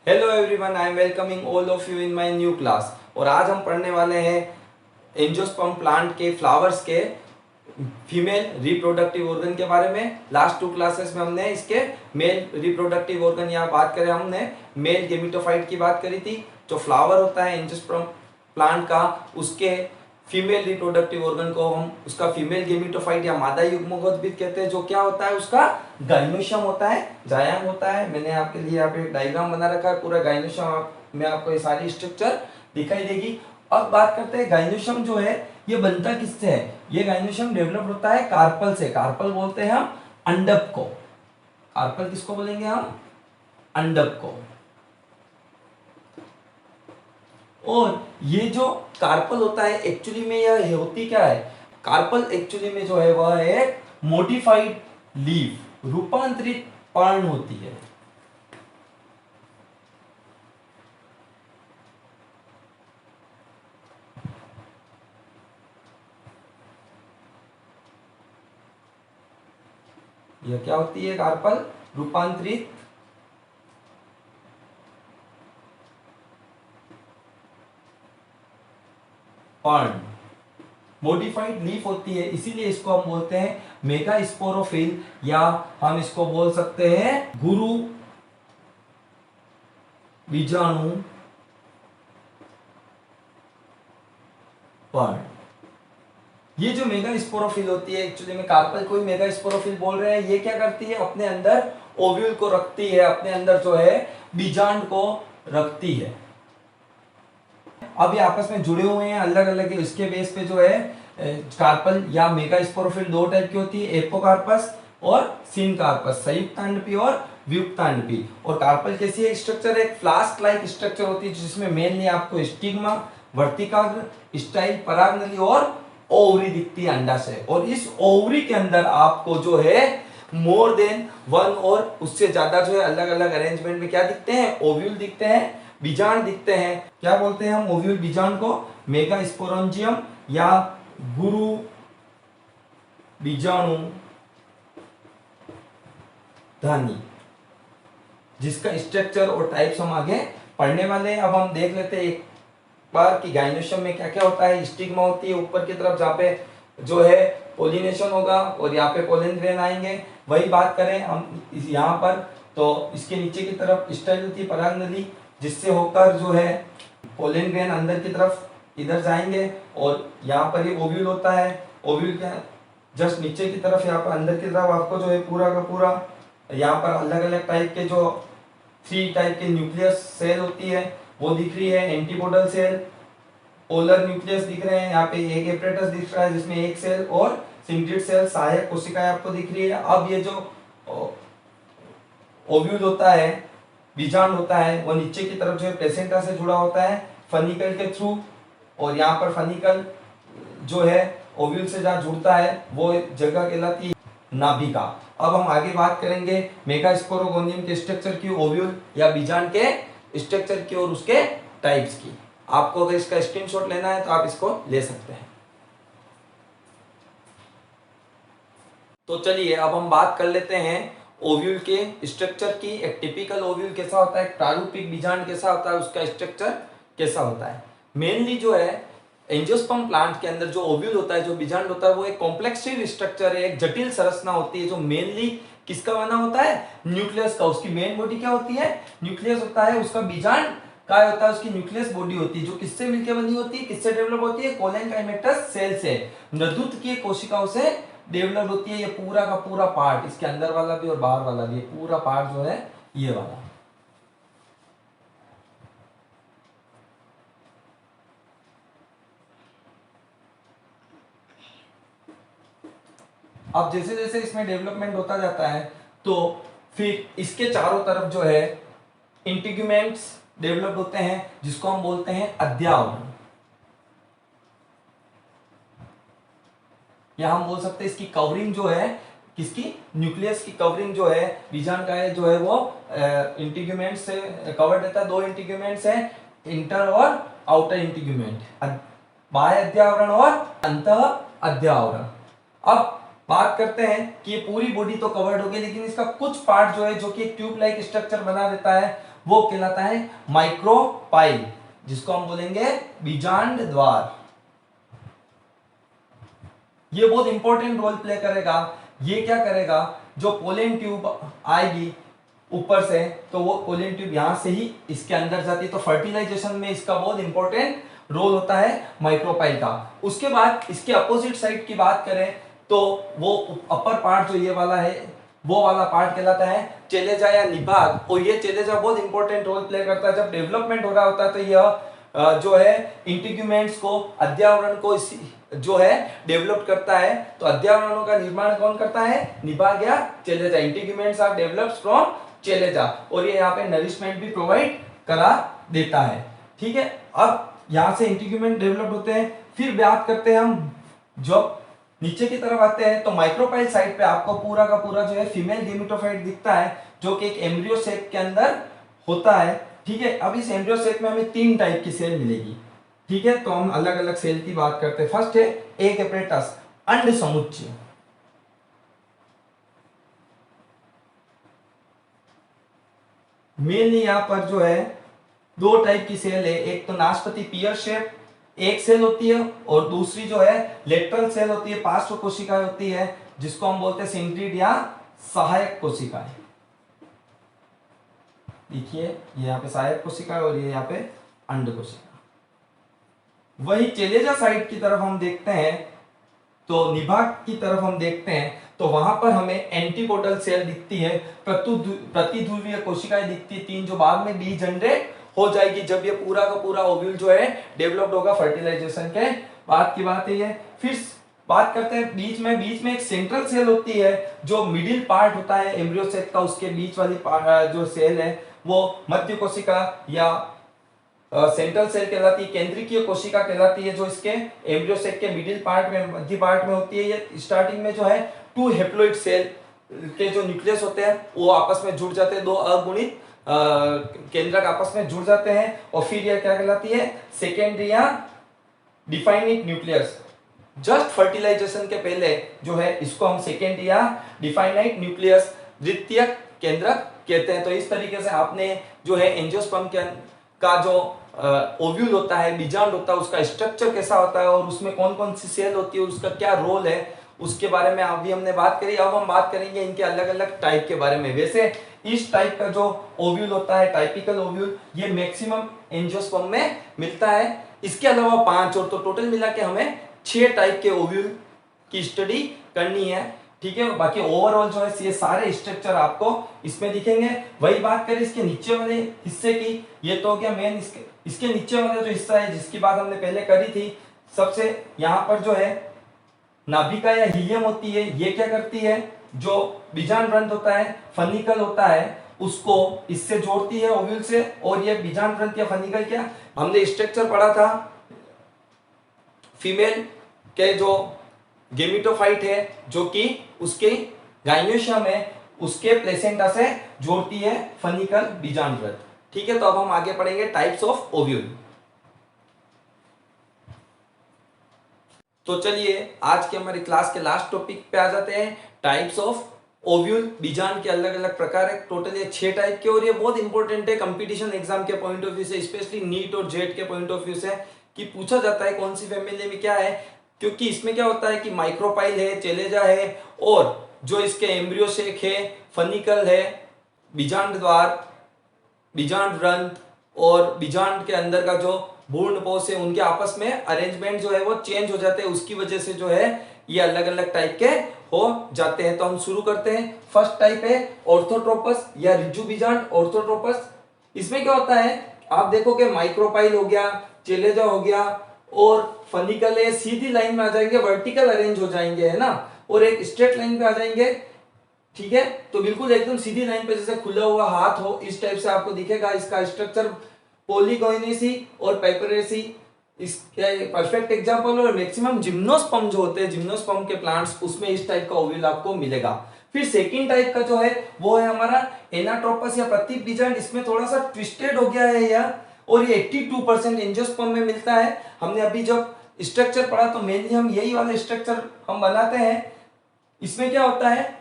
Hello everyone, I am welcoming all of you in my new class. और आज हम पढ़ने वाले हैं एंजियोस्पर्म प्लांट के फ्लावर्स के फीमेल रिप्रोडक्टिव ऑर्गन के बारे में। लास्ट टू क्लासेस में हमने इसके मेल रिप्रोडक्टिव ऑर्गन या बात करें हमने मेल गेमिटोफाइट की बात करी थी। जो फ्लावर होता है एंजियोस्पर्म प्लांट का, उसके फीमेल रिप्रोडक्टिव ऑर्गन को हम उसका फीमेल गेमिटोफाइट या मादा युग्मकोद्भिद भी कहते हैं। जो क्या होता है, उसका गाइनोशियम होता है, जायंग होता है। मैंने आपके लिए यहाँ पे एक डायग्राम बना रखा है पूरा गाइनोशियम में, आपको ये सारी स्ट्रक्चर दिखाई देगी। अब बात करते हैं गाइनोशियम जो है ये बनता किससे है। ये गाइनोशियम डेवलप होता है कार्पल से। कार्पल बोलते हैं हम अंडक को। कार्पल किसको बोलेंगे हम? अंडक को। और ये जो कार्पल होता है एक्चुअली में यह होती क्या है? कार्पल एक्चुअली में जो है वह एक मॉडिफाइड लीफ, रूपांतरित पर्ण होती है। यह क्या होती है? कार्पल रूपांतरित पर्ण, मॉडिफाइड लीफ होती है। इसीलिए इसको हम बोलते हैं मेगास्पोरोफिल, या हम इसको बोल सकते हैं गुरु बीजाणु पर्ण। ये जो मेगास्पोरोफिल होती है, एक्चुअली में कार्पल को ही मेगास्पोरोफिल बोल रहे हैं। ये क्या करती है? अपने अंदर ओव्यूल को रखती है, अपने अंदर जो है बीजांड को रखती है। अब ये आपस में जुड़े हुए हैं अलग अलग। इसके बेस पे जो है कार्पल या मेगास्पोरोफिल दो टाइप की होती है, एपोकार्पस और सिनकार्पस, संयुक्तांडपी और व्युत्तांडपी। और कार्पल कैसी है स्ट्रक्चर? एक फ्लास्क लाइक स्ट्रक्चर होती है जिसमें मेनली आपको स्टिग्मा, वर्तिकाग्र, स्टाइल, परागनली और ओवरी दिखती है अंडाशय। और इस ओवरी के अंदर आपको जो है मोर देन वन और उससे ज्यादा जो है अलग अलग अरेंजमेंट में क्या दिखते हैं? ओव्यूल दिखते हैं, बीजांड दिखते हैं। क्या बोलते हैं हम ओव्यूल बीजांड को? मेगास्पोरेंजियम या गुरु बीजाणु धानी, जिसका स्ट्रक्चर और टाइप्स हम आगे पढ़ने वाले हैं। अब हम देख लेते हैं एक बार कि गाइनोशियम में क्या क्या होता है। स्टिग्मा होती है ऊपर की तरफ जहाँ पे जो है पोलिनेशन होगा और यहाँ पे पोलन ग्रेन आएंगे। वही बात करें हम यहाँ पर, तो इसके नीचे की तरफ स्टाइल होती है परागनली, जिससे होकर जो है पोलन ग्रेन अंदर की तरफ इधर जाएंगे। और यहाँ पर ये ओव्यूल होता है। ओव्यूल के जस्ट नीचे की तरफ यहाँ पर अंदर की तरफ आपको जो है पूरा का पूरा यहाँ पर अलग अलग टाइप के जो 3 टाइप के न्यूक्लियस सेल होती है वो दिख रही है। एंटीपोडल सेल, पोलर न्यूक्लियस दिख रहे हैं। यहाँ पे एक एपरेटस दिख रहा है जिसमें एक सेल, और सिंक्रिट सेल, सहायक कोशिकाएं आपको दिख रही है। अब ये जो ओव्यूल होता है, बीजांड होता है, वो नीचे की तरफ जो है प्लेसेंटा से जुड़ा होता है फनिकल के थ्रू। और यहाँ पर फनिकल जो है ओव्यूल से जहाँ जुड़ता है वो जगह कहलाती है नाभिका। अब हम आगे बात करेंगे मेगास्पोरोगोनियम के स्ट्रक्चर की, ओव्यूल या बीजांड के स्ट्रक्चर की और उसके टाइप्स की। आपको अगर इसका स्क्रीनशॉट लेना है तो आप इसको ले सकते हैं। तो चलिए अब हम बात कर लेते हैं ओव्यूल के स्ट्रक्चर की। एक टिपिकल ओव्यूल कैसा होता है, प्रारूपिक बीजांड कैसा होता है, उसका स्ट्रक्चर कैसा होता है। मेनली जो है एंजियोस्पर्म प्लांट के अंदर जो ओव्यूल होता है, जो बीजांड होता है, वो एक कॉम्प्लेक्सिव स्ट्रक्चर है, एक जटिल संरचना होती है जो मेनली किसका बना होता है? न्यूक्लियस का। उसकी मेन बॉडी क्या होती है? न्यूक्लियस होता है। उसका बीजांड क्या होता है? उसकी न्यूक्लियस बॉडी होती है, जो किससे मिलकर बनी होती है, किससे डेवलप होती है? कोलेनकाइमेटस सेल से, नरदूत कोशिकाओं से डेवलप होती है। ये पूरा का पूरा पार्ट, इसके अंदर वाला भी और बाहर वाला भी, पूरा पार्ट जो है ये वाला। अब जैसे जैसे इसमें डेवलपमेंट होता जाता है तो फिर इसके चारों तरफ जो है इंटीग्यूमेंट्स डेवलप होते हैं, जिसको हम बोलते हैं अध्यावरण, या हम बोल सकते हैं इसकी कवरिंग जो है, किसकी? न्यूक्लियस की कवरिंग जो है बीजांड का है, जो है वो इंटीग्यूमेंट से कवर रहता है। 2 इंटीग्यूमेंट्स है, इंटर और आउटर इंटीग्यूमेंट, बाह्य अध्यावरण और अंत अध्यावरण। अब बात करते हैं कि ये पूरी बॉडी तो कवर्ड होगी, लेकिन इसका कुछ पार्ट जो है, जो कि एक ट्यूब लाइक स्ट्रक्चर बना देता है, वो कहलाता है माइक्रोपाइल, जिसको हम बोलेंगे बीजांड द्वार। ये बहुत इंपॉर्टेंट रोल प्ले करेगा। ये क्या करेगा, जो पोलन ट्यूब आएगी ऊपर से, तो वो पोलन ट्यूब यहां से ही इसके अंदर जाती है, तो फर्टिलाइजेशन में इसका बहुत इंपॉर्टेंट रोल होता है माइक्रोपाइल का। उसके बाद इसके अपोजिट साइड की बात करें तो वो अपर पार्ट जो ये वाला है, वो वाला पार्ट कहलाता है चेलेजा या निभाग। और ये चेलेजा बहुत इंपॉर्टेंट रोल प्ले करता है। जब डेवलपमेंट हो रहा होता है तो यह जो है इंटीग्यूमेंट्स को, अध्यावरण को जो है डेवलप करता है। तो अध्यावरणों का निर्माण कौन करता है, निभाग या chalaza. Integuments are developed from chalaza, और ये यहाँ पे नरिशमेंट भी प्रोवाइड करा देता है। ठीक है, अब यहां से इंटीग्यूमेंट डेवलप होते हैं। फिर बात करते हैं हम, जब नीचे की तरफ आते हैं तो माइक्रोपाइल साइड पे आपको पूरा का पूरा जो है फीमेल गेमेटोफाइट दिखता है, जो कि एक एम्ब्रियो सेक के अंदर होता है। ठीक है, अब इस एम्ब्रियो सेक में हमें 3 टाइप की सेल मिलेगी। ठीक है, तो हम अलग अलग सेल की बात करते हैं। फर्स्ट है एक एपरेटस, अंड समुच्चय। मेनली यहां पर जो है 2 टाइप की सेल है। एक तो नाशपति पियर शेप एक सेल होती है, और दूसरी जो है लेटरल सेल होती है, पार्श्व कोशिकाएं होती है, जिसको हम बोलते हैं सिंट्रिड या सहायक कोशिकाएं। देखिए ये यहाँ पे सहायक कोशिका है और ये यहाँ पे अंड कोशिका। वही चेलेजा साइड की तरफ हम देखते हैं, तो निभाग की तरफ हम देखते हैं, तो वहां पर हमें एंटीपोडल सेल दिखती है, प्रतिध्रुवीय कोशिकाएं दिखती है 3, जो बाद में डी जनरेट हो जाएगी जब ये पूरा का पूरा ओव्यूल जो है डेवलप्ड होगा फर्टिलाइजेशन के बाद की बात है ये। फिर बात करते हैं बीच में एक सेंट्रल सेल होती है, जो मिडिल पार्ट होता है एम्ब्रियो सेक का, उसके बीच वाली जो सेल है वो मध्य कोशिका या सेंट्रल सेल कहलाती है, केंद्रीय कोशिका कहलाती है, जो इसके एम्ब्रियो सेक के मिडिल पार्ट में, मध्य पार्ट में होती है। ये स्टार्टिंग में जो है 2 हेप्लॉइड सेल के जो न्यूक्लियस होते हैं वो आपस में जुड़ जाते हैं, 2 अगुणित केंद्रक आपस में जुड़ जाते हैं, और फिर यह क्या कहलाती है, सेकेंडरी या डिफाइनिट न्यूक्लियस। जस्ट फर्टिलाइजेशन के पहले जो है इसको हम सेकेंडरी या डिफाइनाइट न्यूक्लियस, द्वितीयक केंद्रक कहते हैं। तो इस तरीके से आपने जो है एंजियोस्पर्म का जो ओव्यूल होता है, बीजांड होता है, उसका स्ट्रक्चर कैसा होता है और उसमें कौन कौन सी सेल होती है, उसका क्या रोल है, उसके बारे में अभी हमने बात करी। अब हम बात करेंगे इनके अलग अलग टाइप के बारे में। वैसे इस टाइप का जो ओव्यूल होता है, टाइपिकल ओव्यूल, ये मैक्सिमम एंजियोस्पर्म में मिलता है। इसके अलावा 5 और, तो टोटल मिला के हमें 6 टाइप के ओव्यूल की स्टडी करनी है। ठीक है, बाकी ओवरऑल जो है ये सारे स्ट्रक्चर आपको इसमें दिखेंगे। वही बात करें इसके नीचे वाले हिस्से की, ये तो हो गया मेन। इसके नीचे वाला जो हिस्सा है जिसकी बात हमने पहले करी थी, सबसे यहाँ पर जो है नाभिका या हीलियम होती है। ये क्या करती है, जो बीजांड ग्रंथ होता है, फनिकल होता है, उसको इससे जोड़ती है ओव्यूल से। और ये बीजांड ग्रंथ या फनिकल क्या, हमने स्ट्रक्चर पढ़ा था फीमेल के जो गेमिटोफाइट है, जो कि उसके गाइनोशियम है, उसके प्लेसेंटा से जोड़ती है फनिकल बीजांड ग्रंथ। ठीक है, तो अब हम आगे पढ़ेंगे टाइप्स ऑफ ओव्यूल। तो चलिए आज के हमारी क्लास के लास्ट टॉपिक पे आ जाते हैं, टाइप्स ऑफ ओव्यूल। बीजांड के अलग अलग प्रकार है, टोटल ये 6 टाइप के, और ये बहुत इंपॉर्टेंट है कंपटीशन एग्जाम के पॉइंट ऑफ व्यू से, स्पेशली नीट और जेट के पॉइंट ऑफ व्यू से, कि पूछा जाता है कौन सी फैमिली में क्या है। क्योंकि इसमें क्या होता है कि माइक्रोपाइल है, चेलेजा है, और जो इसके एम्ब्रियो सेक है, फनिकल है, बीजांड द्वार, बीजांड ग्रंथ और बीजांड के अंदर का जो भ्रूणपोष है, उनके आपस में अरेंजमेंट जो है वो चेंज हो जाते हैं। उसकी वजह से जो है ये अलग अलग टाइप के हो जाते हैं। तो हम शुरू करते हैं। फर्स्ट टाइप है ऑर्थोट्रोपस या रिज्जू बीजांड ऑर्थोट्रोपस। इसमें क्या होता है, आप देखोगे माइक्रोपाइल हो गया, चेलेजा हो गया और फनिकल है, सीधी लाइन में आ जाएंगे, वर्टिकल अरेंज हो जाएंगे, है ना, और एक स्ट्रेट लाइन पे आ जाएंगे। ठीक है, तो बिल्कुल एकदम सीधी लाइन पे जैसे खुला हुआ हाथ हो, इस टाइप से आपको दिखेगा। इसका स्ट्रक्चर पॉलीगोइनेसी और पेपरेसी इसके परफेक्ट एग्जांपल। और मैक्सिमम जिम्नोस्पर्म जो होते हैं, जिम्नोस्पर्म के प्लांट्स, उसमें इस टाइप का ओव्यूल आपको मिलेगा। फिर सेकंड टाइप का जो है वो है हमारा एनाट्रोपस या प्रतीक बीजांड। इसमें थोड़ा सा ट्विस्टेड हो गया है यह, और ये 82% एंजियोस्पर्म में मिलता है। हमने अभी जब स्ट्रक्चर पढ़ा तो मेनली हम यही वाला स्ट्रक्चर हम बनाते हैं। इसमें क्या होता है,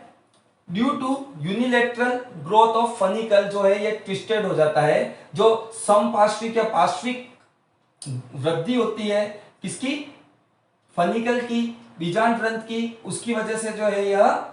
due to unilateral growth of funicle जो है ये ट्विस्टेड हो जाता है, जो समपार्श्विक या पार्श्विक वृद्धि होती है किसकी, फनिकल की, बीजांड ग्रंथ की, उसकी वजह से जो है यह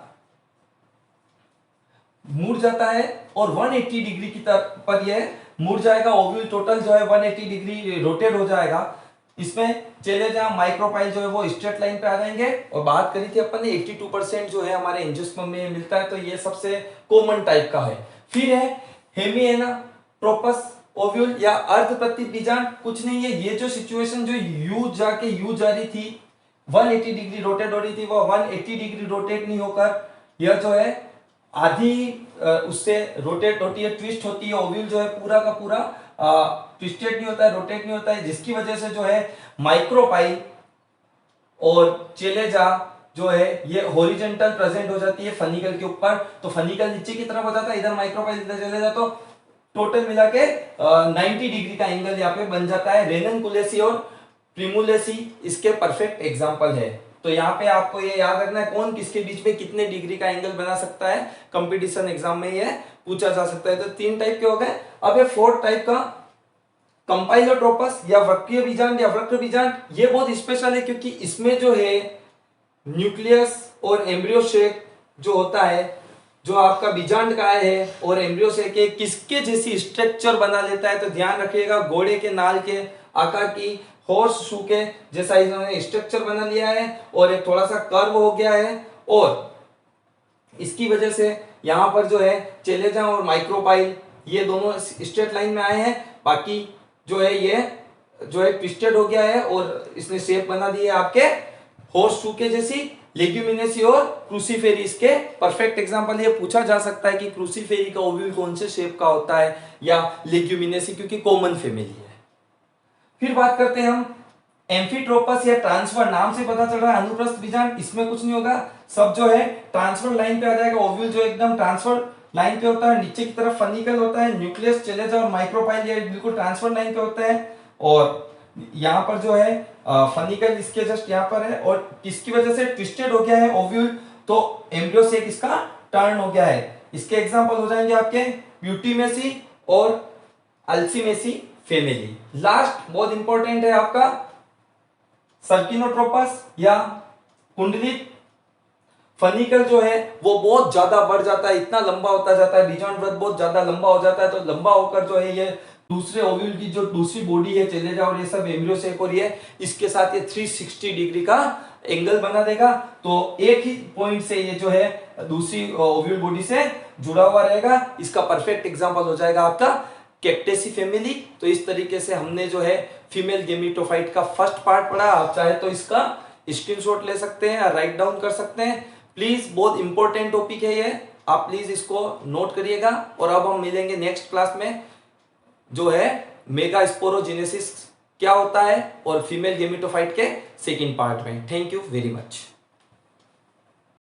मुड़ जाता है और 180 डिग्री की तरफ पर यह मुड़ जाएगा। ओव्यूल टोटल जो है 180 डिग्री रोटेट हो जाएगा। इसमें चले जहां माइक्रोपाइल जो है वो स्ट्रेट लाइन पे आ जाएंगे। और बात करी थी अपन ने 82% जो है हमारे एंजियोस्पर्म में मिलता है, तो ये सबसे कॉमन टाइप का है। फिर है हेमिएनाट्रोपस ओव्यूल या अर्ध प्रतिप बीजांड। कुछ नहीं है, ये जो सिचुएशन जो यू जाके यू जा रही थी, 180 डिग्री रोटेट हो रही थी, वो 180 डिग्री रोटेट नहीं होकर यह जो है आधी उससे रोटेट होती है, ट्विस्ट होती है। ओव्यूल जो है पूरा का पूरा ट्विस्टेड नहीं होता है, रोटेट नहीं होता है, जिसकी वजह से जो है माइक्रोपाइल और चेलेजा जो है ये हॉरिजॉन्टल प्रेजेंट हो जाती है फनिकल के ऊपर। तो फनिकल नीचे की तरफ हो जाता है, इधर माइक्रोपाइल इधर चले जाए, तो टोटल मिला के 90 डिग्री का एंगल यहाँ पे बन जाता है। रेनन-कुलेसी और प्रिमुलेसी इसके परफेक्ट एग्जांपल है। तो यहाँ पे आपको ये याद रखना है कौन किसके बीच में कितने डिग्री का एंगल बना सकता है, कंपटीशन एग्जाम में ये पूछा जा सकता है। तो 3 टाइप के हो गए। अब ये 4th टाइप का कंपाइलोट्रोपस या वक्रीय बीजांड या वक्र बीजांड, ये बहुत स्पेशल है क्योंकि इसमें जो है न्यूक्लियस और एम्ब्रियो शेक जो होता है, जो आपका बीजांड काय है और एम्ब्रियो शेक के किसके जैसी स्ट्रक्चर बना लेता है। तो ध्यान रखिएगा, घोड़े के नाल के आकार की, हॉर्स शू के जैसा इन्होंने स्ट्रक्चर बना लिया है और एक थोड़ा सा कर्व हो गया है। और इसकी वजह से यहाँ पर जो है चेलेजा और माइक्रोपाइल ये दोनों स्ट्रेट लाइन में आए हैं। बाकी जो है ये जो है ट्विस्टेड हो गया है और इसने शेप बना दी है आपके हॉर्स शू के जैसी। लेग्यूमिनेसी और क्रूसीफेरी इसके परफेक्ट एग्जांपल। ये पूछा जा सकता है कि क्रूसीफेरी का ओव्यूल कौन से शेप का होता है या लेग्यूमिनेसी, क्योंकि कॉमन फैमिली है। फिर बात करते हैं हम एम्फीट्रोपस या ट्रांसफर, नाम से पता चल रहा है अनुप्रस्थ बीजांड। इसमें कुछ नहीं होगा, सब जो है ट्रांसफर लाइन पे आ जाएगा। ओव्यूल जो एकदम ट्रांसफर लाइन पे होता है, नीचे की तरफ फनिकल होता है, न्यूक्लियस चेलेजा और माइक्रोपाइल ये बिल्कुल ट्रांसफर लाइन पे होता है। और यहाँ पर जो है फनिकल इसके जस्ट यहाँ पर है और किसकी वजह से ट्विस्टेड हो गया है ओव्यूल, तो एम्ब्रियो सेक इसका टर्न हो गया है। इसके एग्जांपल हो जाएंगे आपके ब्यूटीमेसी और अल्सीमेसी फैमिली। लास्ट बहुत इंपॉर्टेंट है आपका सर्किनोट्रोपस या कुंडलित फनिकल जो है वो बहुत ज्यादा बढ़ जाता है, इतना लंबा होता जाता है, बीजांड व्रत बहुत ज्यादा लंबा हो जाता है। तो लंबा होकर जो है ये दूसरे ओव्यूल की जो दूसरी बॉडी है चलेजा और ये सब एम्ब्रियो सेक और ये इसके साथ ये 360 डिग्री का एंगल बना देगा। तो एक ही पॉइंट से ये जो है दूसरी ओव्यूल बॉडी से जुड़ा हुआ रहेगा। इसका परफेक्ट एग्जांपल हो जाएगा आपका कैक्टेसी फैमिली। तो इस तरीके से हमने जो है फीमेल गेमिटोफाइट का फर्स्ट पार्ट पढ़ा। आप चाहे तो इसका स्क्रीनशॉट ले सकते हैं या राइट डाउन कर सकते हैं। प्लीज बहुत इंपॉर्टेंट टॉपिक है ये, आप प्लीज इसको नोट करिएगा। और अब हम मिलेंगे नेक्स्ट क्लास में, जो है मेगा स्पोरोजेनेसिस क्या होता है और फीमेल गेमिटोफाइट के सेकंड पार्ट में। Thank you very much.